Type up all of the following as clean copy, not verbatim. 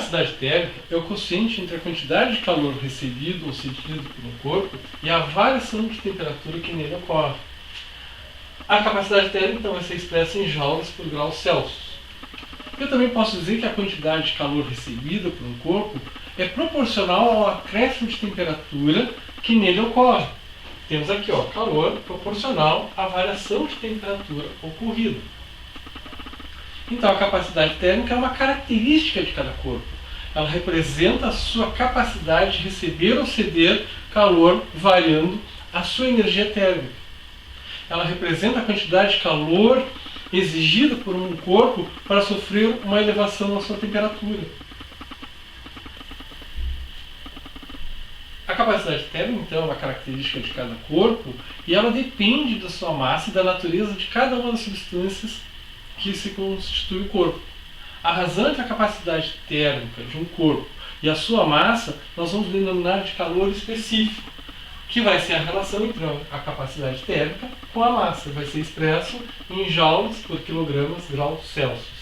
capacidade térmica é o quociente entre a quantidade de calor recebido ou cedido por um corpo e a variação de temperatura que nele ocorre. A capacidade térmica então vai ser expressa em joules por grau Celsius. Eu também posso dizer que a quantidade de calor recebida por um corpo é proporcional ao acréscimo de temperatura que nele ocorre. Temos aqui, calor proporcional à variação de temperatura ocorrida. Então, a capacidade térmica é uma característica de cada corpo. Ela representa a sua capacidade de receber ou ceder calor, variando a sua energia térmica. Ela representa a quantidade de calor exigida por um corpo para sofrer uma elevação na sua temperatura. A capacidade térmica, então, é uma característica de cada corpo e ela depende da sua massa e da natureza de cada uma das substâncias que se constitui o corpo. A razão entre a capacidade térmica de um corpo e a sua massa nós vamos denominar de calor específico, que vai ser a relação entre a capacidade térmica com a massa. Vai ser expresso em joules por quilogramas grau Celsius.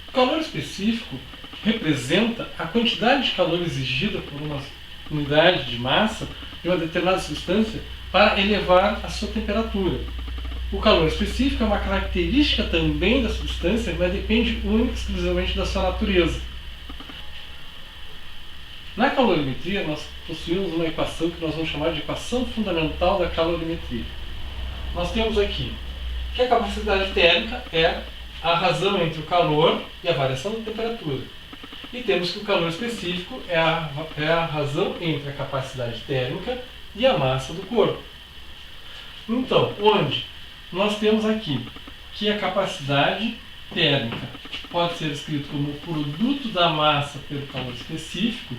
O calor específico representa a quantidade de calor exigida por uma unidade de massa de uma determinada substância para elevar a sua temperatura. O calor específico é uma característica também da substância, mas depende única e exclusivamente da sua natureza. Na calorimetria, nós possuímos uma equação que nós vamos chamar de equação fundamental da calorimetria. Nós temos aqui que a capacidade térmica é a razão entre o calor e a variação da temperatura. E temos que o calor específico é a razão entre a capacidade térmica e a massa do corpo. Então, onde nós temos aqui que a capacidade térmica pode ser escrito como o produto da massa pelo calor específico.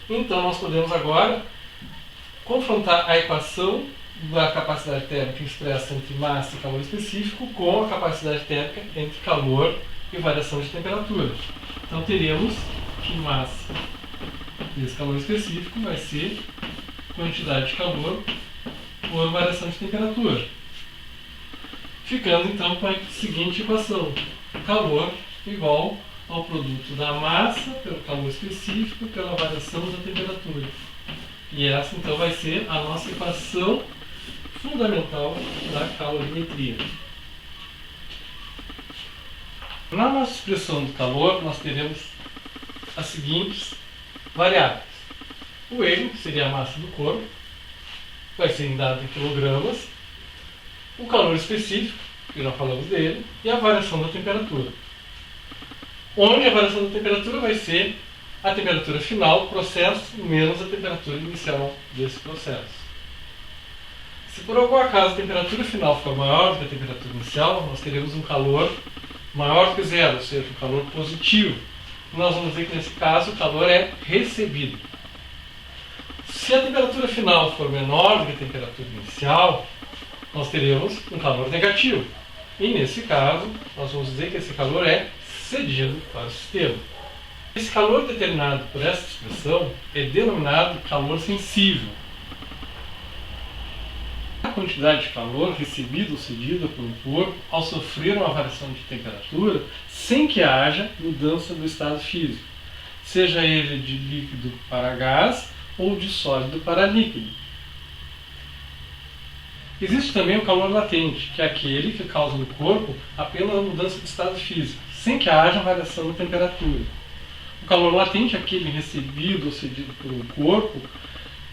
Então nós podemos agora confrontar a equação da capacidade térmica expressa entre massa e calor específico com a capacidade térmica entre calor e variação de temperatura. Então teremos que massa desse calor específico vai ser quantidade de calor por variação de temperatura. Ficando então com a seguinte equação: calor igual ao produto da massa pelo calor específico pela variação da temperatura. E essa então vai ser a nossa equação fundamental da calorimetria. Na nossa expressão do calor, nós teremos as seguintes variáveis. O M, que seria a massa do corpo, vai ser dado em quilogramas. O calor específico, que já falamos dele, e a variação da temperatura. Onde a variação da temperatura vai ser a temperatura final do processo menos a temperatura inicial desse processo. Se por algum acaso a temperatura final for maior do que a temperatura inicial, nós teremos um calor maior do que zero, ou seja, um calor positivo. Nós vamos dizer que nesse caso o calor é recebido. Se a temperatura final for menor do que a temperatura inicial, nós teremos um calor negativo. E nesse caso, nós vamos dizer que esse calor é cedido para o sistema. Esse calor determinado por essa expressão é denominado calor sensível. A quantidade de calor recebida ou cedida por um corpo ao sofrer uma variação de temperatura sem que haja mudança do estado físico, seja ele de líquido para gás ou de sólido para líquido. Existe também o calor latente, que é aquele que causa no corpo apenas a mudança de estado físico, sem que haja variação de temperatura. O calor latente é aquele recebido ou cedido por um corpo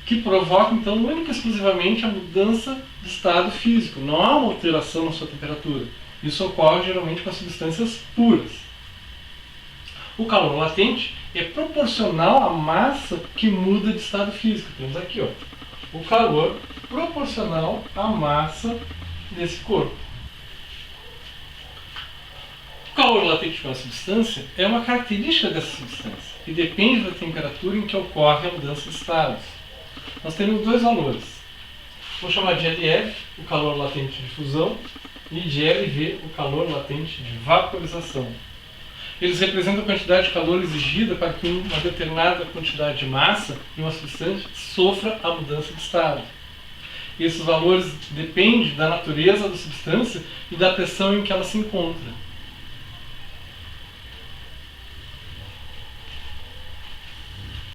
que provoca, então, única e exclusivamente a mudança de estado físico. Não há uma alteração na sua temperatura. Isso ocorre geralmente com as substâncias puras. O calor latente é proporcional à massa que muda de estado físico. Temos aqui, o calor proporcional à massa desse corpo. O calor latente de uma substância é uma característica dessa substância e depende da temperatura em que ocorre a mudança de estados. Nós temos dois valores. Vou chamar de LF, o calor latente de fusão, e de LV, o calor latente de vaporização. Eles representam a quantidade de calor exigida para que uma determinada quantidade de massa de uma substância sofra a mudança de estado. E esses valores dependem da natureza da substância e da pressão em que ela se encontra.